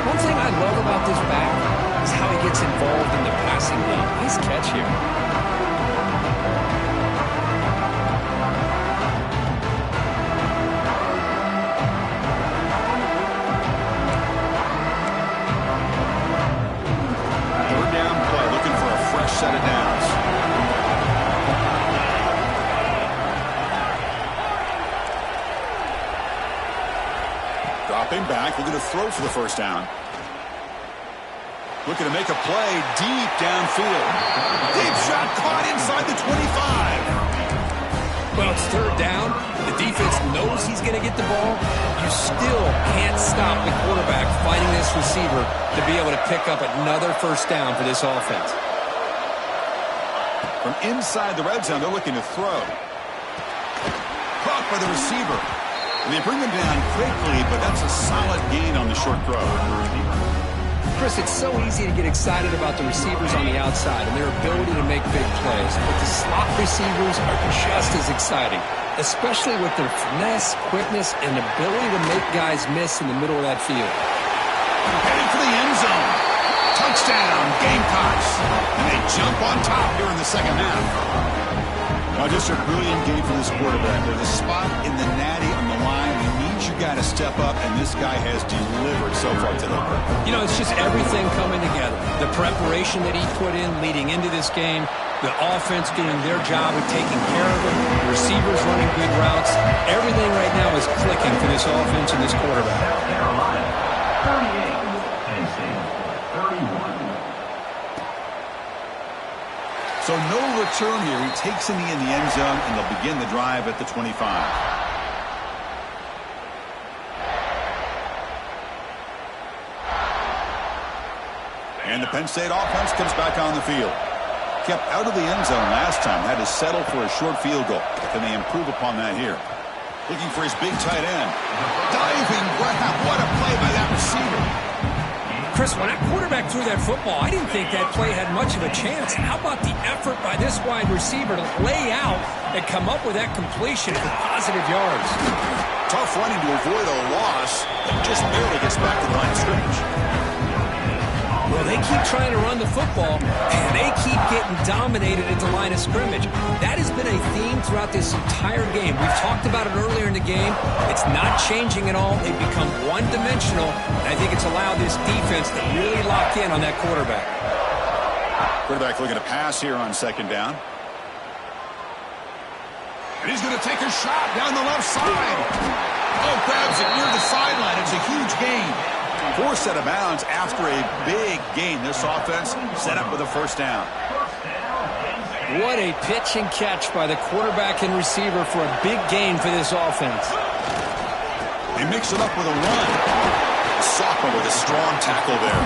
One thing I love about this back is how he gets involved in the passing game. Nice catch here. Set of downs. Dropping back, looking to throw for the 1st down. Looking to make a play deep downfield. Deep shot caught inside the 25. Well, it's 3rd down. The defense knows he's going to get the ball. You still can't stop the quarterback finding this receiver to be able to pick up another 1st down for this offense. From inside the red zone, they're looking to throw. Caught by the receiver. And they bring him down quickly, but that's a solid gain on the short throw. Chris, it's so easy to get excited about the receivers on the outside and their ability to make big plays. But the slot receivers are just as exciting, especially with their finesse, quickness, and ability to make guys miss in the middle of that field. Heading for the end zone. Touchdown, Gamecocks. And they jump on top here in the 2nd half. Now, just a brilliant game for this quarterback. There's a spot in the natty on the line. We need your guy to step up, and this guy has delivered so far today. You know, it's just everything coming together. The preparation that he put in leading into this game, the offense doing their job of taking care of him, the receivers running good routes. Everything right now is clicking for this offense and this quarterback. South Carolina, 38. Penn State, 31. So no return here. He takes in the end zone, and they'll begin the drive at the 25. And the Penn State offense comes back on the field. Kept out of the end zone last time. Had to settle for a short field goal. Can they improve upon that here? Looking for his big tight end. Diving grab. What a play by that receiver. Chris, when that quarterback threw that football, I didn't think that play had much of a chance. How about the effort by this wide receiver to lay out and come up with that completion for positive yards? Tough running to avoid a loss. And just barely gets back to the line of scrimmage. Well, they keep trying to run the football, and they keep getting dominated at the line of scrimmage. That has been a theme throughout this entire game. We've talked about it earlier in the game. It's not changing at all. They've become one-dimensional, and I think it's allowed this defense to really lock in on that quarterback. Quarterback looking to pass here on 2nd down. And he's going to take a shot down the left side. Oh, grabs it near the sideline. It's a huge gain. 4 set of bounds after a big gain. This offense set up with a 1st down. What a pitch and catch by the quarterback and receiver for a big gain for this offense. They mix it up with a run. Sophomore with a strong tackle there.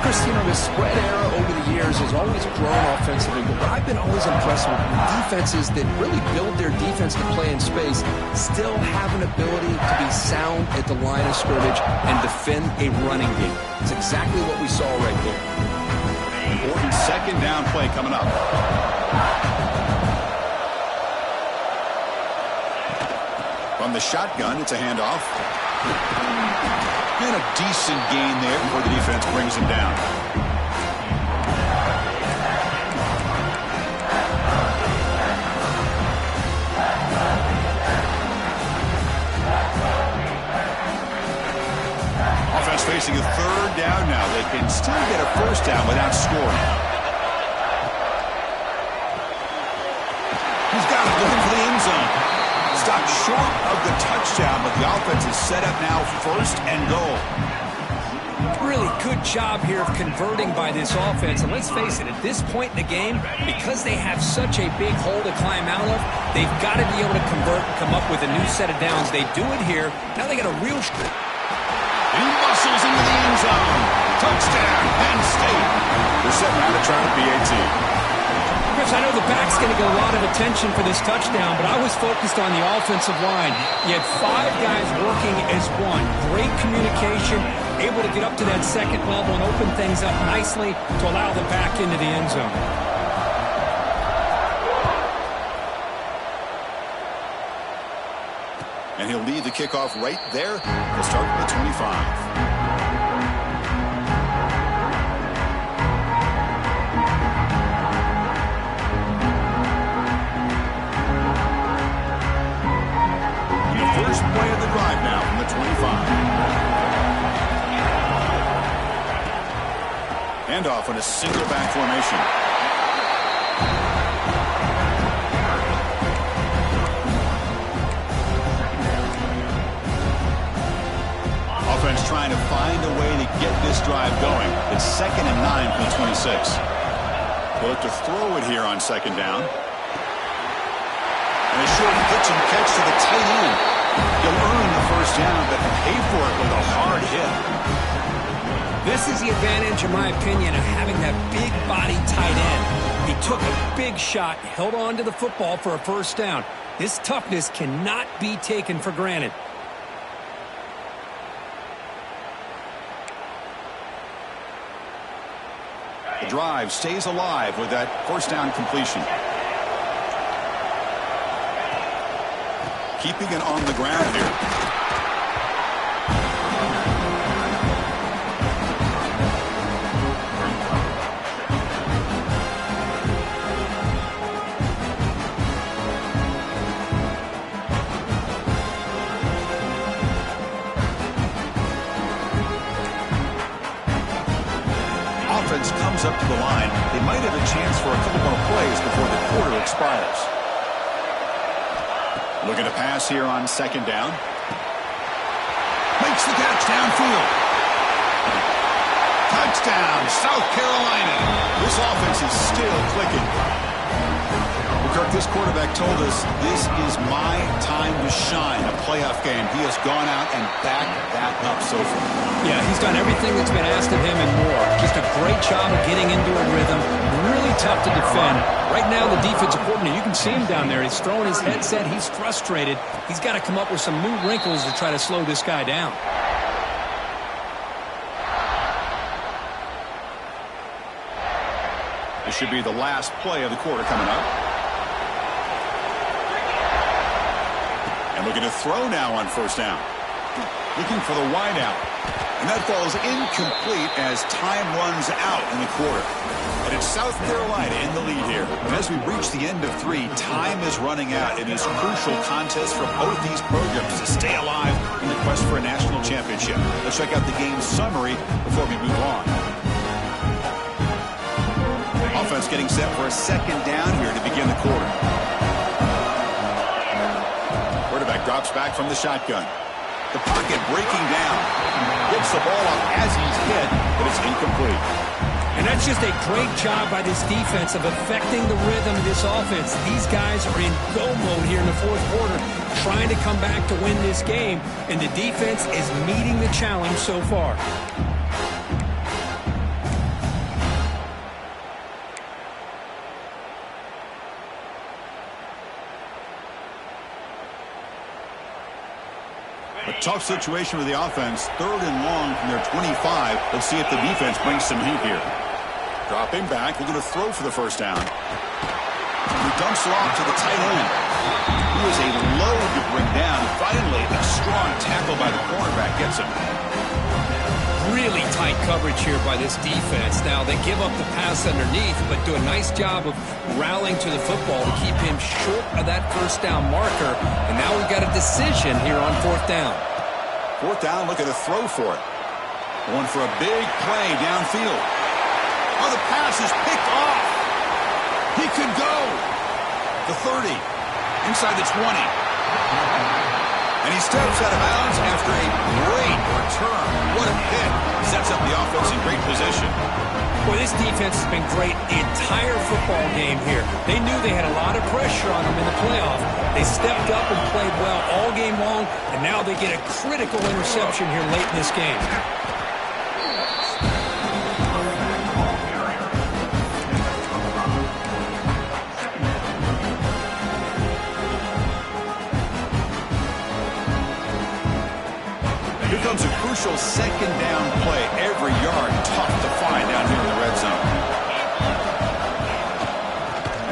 Chris, you know, the spread era over the years has always grown offensively, but what I've I've been always impressed with defenses that really build their defense to play in space, still have an ability to be sound at the line of scrimmage and defend a running game. It's exactly what we saw right there. Important second down play coming up. From the shotgun, it's a handoff. And a decent gain there before the defense brings him down. Offense facing a third down now. They can still get a first down without scoring. He's got it, looking for the end zone. Stopped short of the touchdown, but the offense is set up now, first and goal. Really good job here of converting by this offense. And let's face it, at this point in the game, because they have such a big hole to climb out of, they've got to be able to convert and come up with a new set of downs. They do it here. Now they got a real... He muscles into the end zone. Touchdown, Penn State. They're set now to try the PAT. Chris, I know the back's going to get a lot of attention for this touchdown, but I was focused on the offensive line. You had 5 guys working as one. Great communication, able to get up to that second level and open things up nicely to allow them back into the end zone. And he'll lead the kickoff right there. He'll start with the 25. First play of the drive now from the 25. Handoff in a single back formation. Offense trying to find a way to get this drive going. It's 2nd and 9 from the 26. They'll look to throw it here on 2nd down. And a short pitch and catch to the tight end. He'll earn the first down, but pay for it with a hard hit. This is the advantage, in my opinion, of having that big body tight end. He took a big shot, held on to the football for a first down. This toughness cannot be taken for granted. The drive stays alive with that first down completion. Keeping it on the ground here. Offense comes up to the line. They might have a chance for a couple more plays before the quarter expires. Looking to pass here on 2nd down. Makes the catch downfield. Touchdown, South Carolina. This offense is still clicking. Well, Kirk, this quarterback told us this is my time to shine, a playoff game. He has gone out and backed that up so far. Yeah, he's done everything that's been asked of him and more. Just a great job of getting into a rhythm. Really tough to defend. Right now, the defensive coordinator, you can see him down there. He's throwing his headset. He's frustrated. He's got to come up with some new wrinkles to try to slow this guy down. This should be the last play of the quarter coming up. And looking to throw now on first down. Looking for the wideout. And that falls incomplete as time runs out in the quarter. And it's South Carolina in the lead here. And as we reach the end of 3, time is running out in this crucial contest for both these programs to stay alive in the quest for a national championship. Let's check out the game summary before we move on. Offense getting set for a 2nd down here to begin the quarter. Quarterback drops back from the shotgun. The pocket breaking down. Gets the ball up as he's hit, but it's incomplete. And that's just a great job by this defense of affecting the rhythm of this offense. These guys are in go mode here in the 4th quarter, trying to come back to win this game, and the defense is meeting the challenge so far. A tough situation with the offense. 3rd and long from their 25. Let's see if the defense brings some heat here. Dropping back, looking to throw for the first down. He dumps it off to the tight end. He is a load to bring down. Finally, a strong tackle by the cornerback gets him. Really tight coverage here by this defense. Now, they give up the pass underneath, but do a nice job of rallying to the football to keep him short of that first down marker. And now we've got a decision here on 4th down. 4th down, looking to throw for it. Going for a big play downfield. Oh, the pass is picked off. He could go. The 30. Inside the 20. And he steps out of bounds after a great return. What a hit. Sets up the offense in great position. Boy, this defense has been great the entire football game here. They knew they had a lot of pressure on them in the playoff. They stepped up and played well all game long, and now they get a critical interception here late in this game. Here comes a crucial 2nd down play. Every yard tough to find down here in the red zone.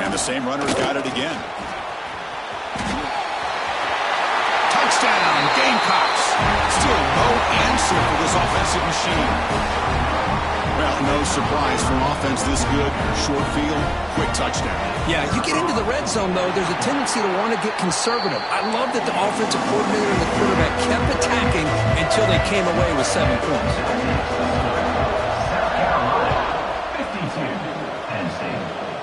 And the same runner's got it again. Touchdown, Gamecocks. Still no answer for this offensive machine. Well, no surprise from offense this good. Short field, quick touchdown. Yeah, you get into the red zone, though, there's a tendency to want to get conservative. I love that the offensive coordinator and the quarterback kept attacking until they came away with 7 points. South Carolina, 52. Penn State,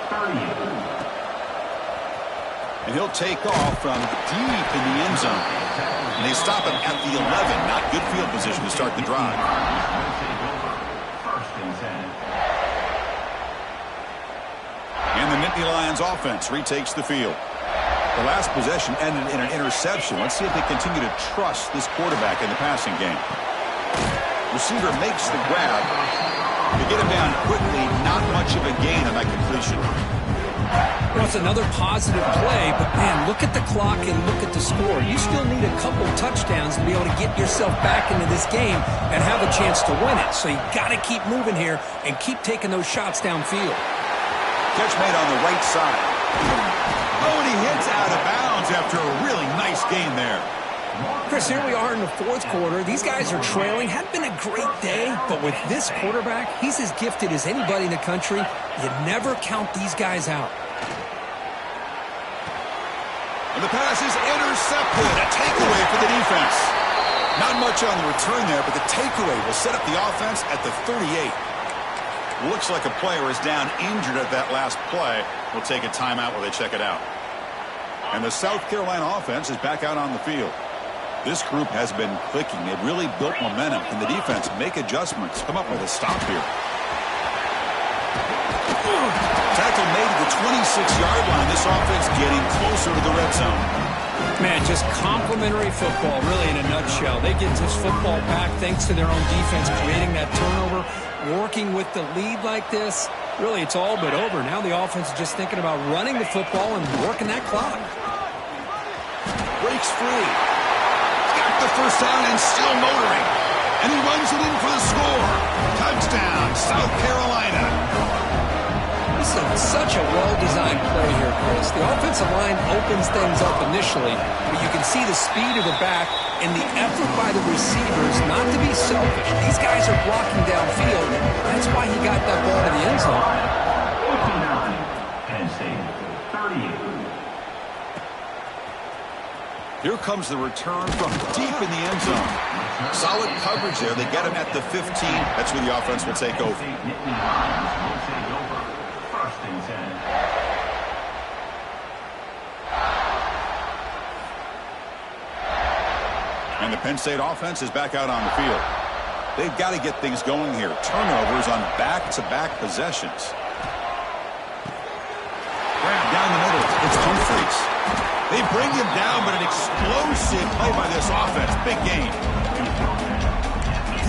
38. And he'll take off from deep in the end zone. And they stop him at the 11. Not good field position to start the drive. And the Nittany Lions offense retakes the field. The last possession ended in an interception. Let's see if they continue to trust this quarterback in the passing game. Receiver makes the grab. They get him down quickly. Not much of a gain on that completion. Well, it's another positive play, but, man, look at the clock and look at the score. You still need a couple touchdowns to be able to get yourself back into this game and have a chance to win it. So you got to keep moving here and keep taking those shots downfield. Catch made on the right side. Oh, and he hits out of bounds after a really nice gain there. Chris, here we are in the 4th quarter. These guys are trailing. Had been a great day, but with this quarterback, he's as gifted as anybody in the country. You never count these guys out. And the pass is intercepted. A takeaway for the defense. Not much on the return there, but the takeaway will set up the offense at the 38. Looks like a player is down injured at that last play. We'll take a timeout while they check it out. And the South Carolina offense is back out on the field. This group has been clicking. They've really built momentum. And the defense make adjustments. Come up with a stop here. Tackle made to the 26-yard line. This offense getting closer to the red zone. Man, just complimentary football, really, in a nutshell. They get this football back thanks to their own defense, creating that turnover, working with the lead like this. Really, it's all but over. Now the offense is just thinking about running the football and working that clock. Breaks free. Got the first down and still motoring. And he runs it in for the score. Touchdown, South Carolina. This is such a well-designed play here, Chris. The offensive line opens things up initially, but you can see the speed of the back and the effort by the receivers not to be selfish. These guys are blocking downfield. That's why he got that ball to the end zone. 59. Penn State, 38. Here comes the return from deep in the end zone. Solid coverage there. They get him at the 15. That's where the offense will take over. And the Penn State offense is back out on the field. They've got to get things going here. Turnovers on back-to-back possessions. Grab down the middle. It's Humphreys. They bring him down, but an explosive play by this offense. Big gain.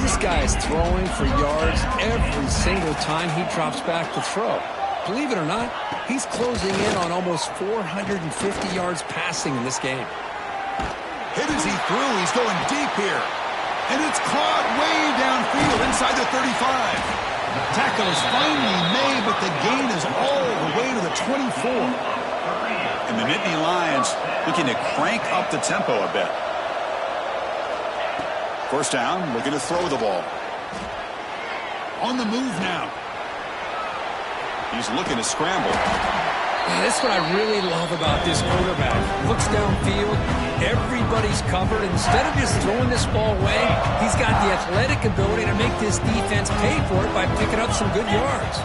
This guy's throwing for yards every single time he drops back to throw. Believe it or not, he's closing in on almost 450 yards passing in this game. Hit as he threw. He's going deep here. And it's caught way downfield inside the 35. Tackle is finally made, but the gain is all the way to the 24. And the Nittany Lions looking to crank up the tempo a bit. First down, looking to throw the ball. On the move now. He's looking to scramble. That's what I really love about this quarterback. Looks downfield, everybody's covered. Instead of just throwing this ball away, he's got the athletic ability to make this defense pay for it by picking up some good yards.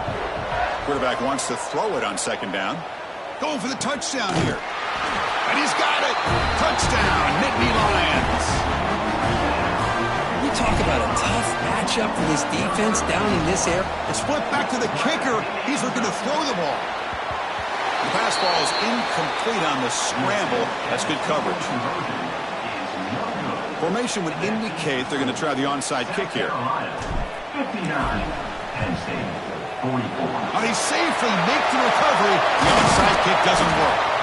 Quarterback wants to throw it on second down. Going for the touchdown here. And he's got it. Touchdown, Nittany Lions. We talk about a tough matchup for this defense down in this area. It's flipped back to the kicker. He's looking to throw the ball. The pass ball is incomplete on the scramble. That's good coverage. Formation would indicate they're going to try the onside kick here. 59, Penn State, 44. And he safely makes the recovery. The onside kick doesn't work.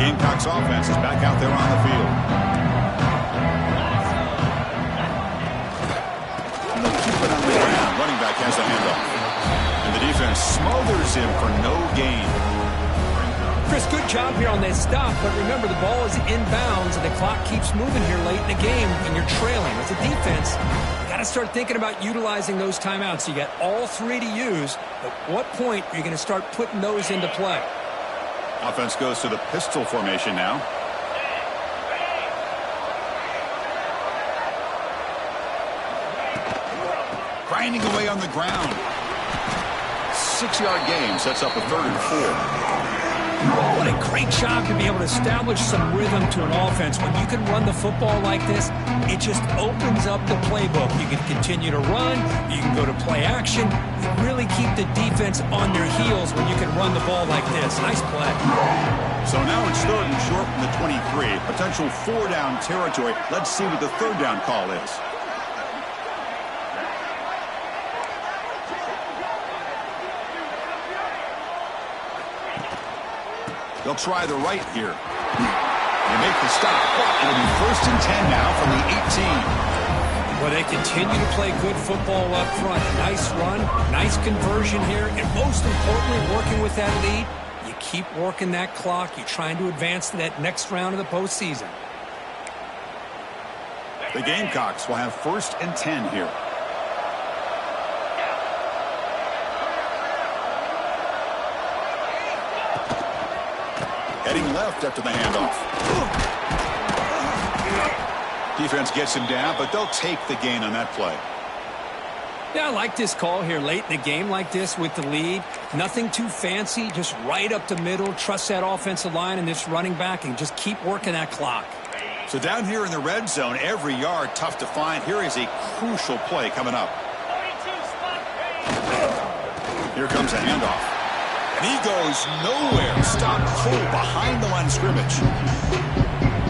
Gamecocks offense is back out there on the field. And they'll keep it on the ground. Running back has the handoff. And the defense smothers him for no gain. Chris, good job here on that stop, but remember the ball is inbounds and the clock keeps moving here late in the game and you're trailing. As a defense, you got to start thinking about utilizing those timeouts. You got all three to use. At what point are you going to start putting those into play? Offense goes to the pistol formation now. Grinding away on the ground. 6-yard gain sets up a 3rd and 4. What a great job to be able to establish some rhythm to an offense. When you can run the football like this, it just opens up the playbook. You can continue to run. You can go to play action. You really keep the defense on their heels when you can run the ball like this. Nice play. So now it's 3rd and short from the 23. Potential 4-down territory. Let's see what the 3rd down call is. They'll try the right here. They make the stop. It'll be 1st and 10 now from the 18. Well, they continue to play good football up front. Nice run, nice conversion here, and most importantly, working with that lead, you keep working that clock. You're trying to advance to that next round of the postseason. The Gamecocks will have 1st and 10 here. Heading left after the handoff. Defense gets him down, but they'll take the gain on that play. Yeah, I like this call here late in the game like this with the lead. Nothing too fancy, just right up the middle. Trust that offensive line and this running back and just keep working that clock. So down here in the red zone, every yard tough to find. Here is a crucial play coming up. Here comes a handoff. And he goes nowhere. Stop cold behind the line of scrimmage.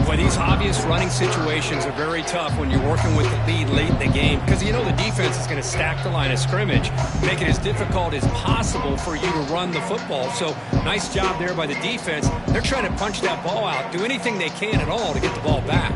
Boy, these obvious running situations are very tough when you're working with the lead late in the game because you know the defense is going to stack the line of scrimmage, make it as difficult as possible for you to run the football. So nice job there by the defense. They're trying to punch that ball out, do anything they can at all to get the ball back.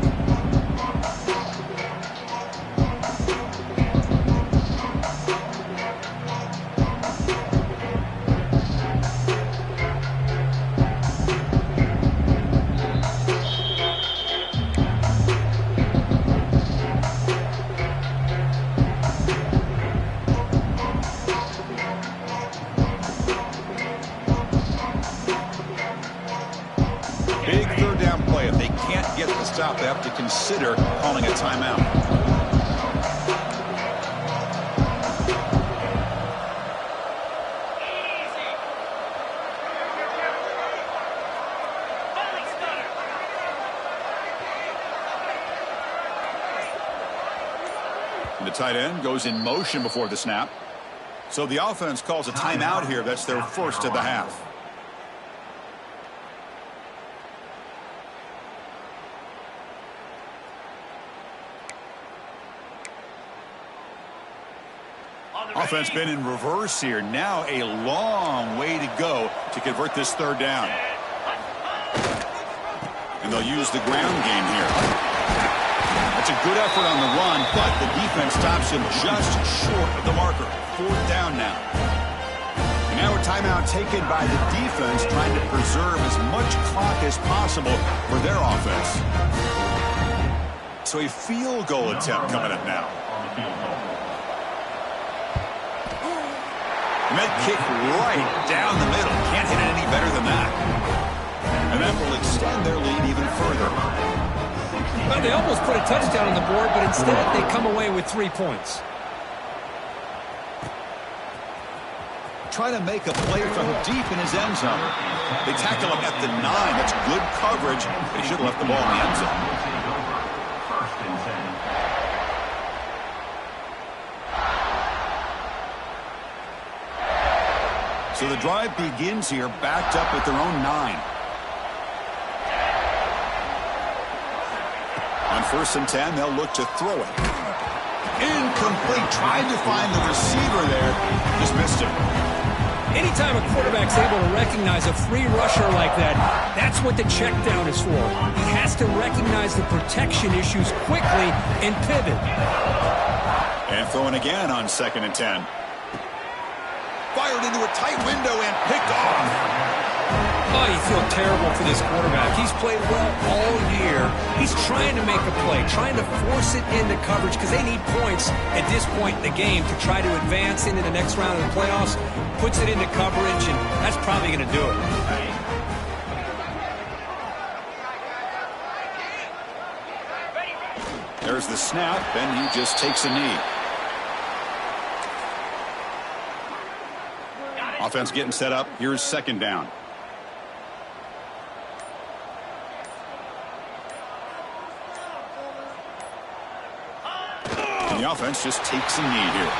They have to consider calling a timeout. And the tight end goes in motion before the snap. So the offense calls a timeout here. That's their 1st of the half. Offense been in reverse here. Now a long way to go to convert this third down. And they'll use the ground game here. That's a good effort on the run, but the defense stops him just short of the marker. Fourth down now. And now a timeout taken by the defense, trying to preserve as much clock as possible for their offense. So a field goal attempt coming up now. Med kick right down the middle. Can't hit it any better than that. And that will extend their lead even further. Well, they almost put a touchdown on the board, but instead they come away with 3 points. Trying to make a play from deep in his end zone. They tackle him at the 9. That's good coverage, but he should have left the ball in the end zone. So the drive begins here, backed up at their own 9. On 1st and 10, they'll look to throw it. Incomplete. Tried to find the receiver there. Just missed him. Anytime a quarterback's able to recognize a free rusher like that, that's what the check down is for. He has to recognize the protection issues quickly and pivot. And throwing again on 2nd and 10. Fired into a tight window and picked off. Oh, you feel terrible for this quarterback. He's played well all year. He's trying to make a play, trying to force it into coverage because they need points at this point in the game to try to advance into the next round of the playoffs. Puts it into coverage, and that's probably going to do it. There's the snap, and he just takes a knee. Offense getting set up. Here's 2nd down. And the offense just takes a knee here.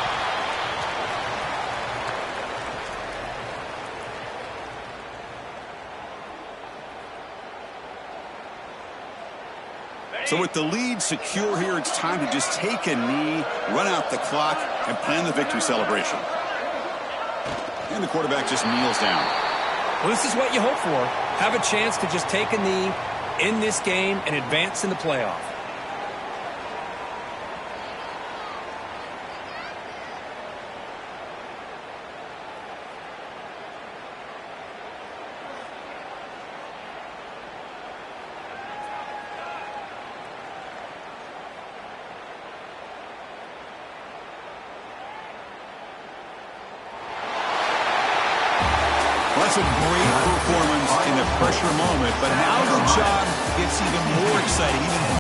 So with the lead secure here, it's time to just take a knee, run out the clock, and plan the victory celebration. And the quarterback just kneels down. Well, this is what you hope for. Have a chance to just take a knee in this game and advance in the playoff. That's a great performance in a pressure moment, but now the job gets even more exciting.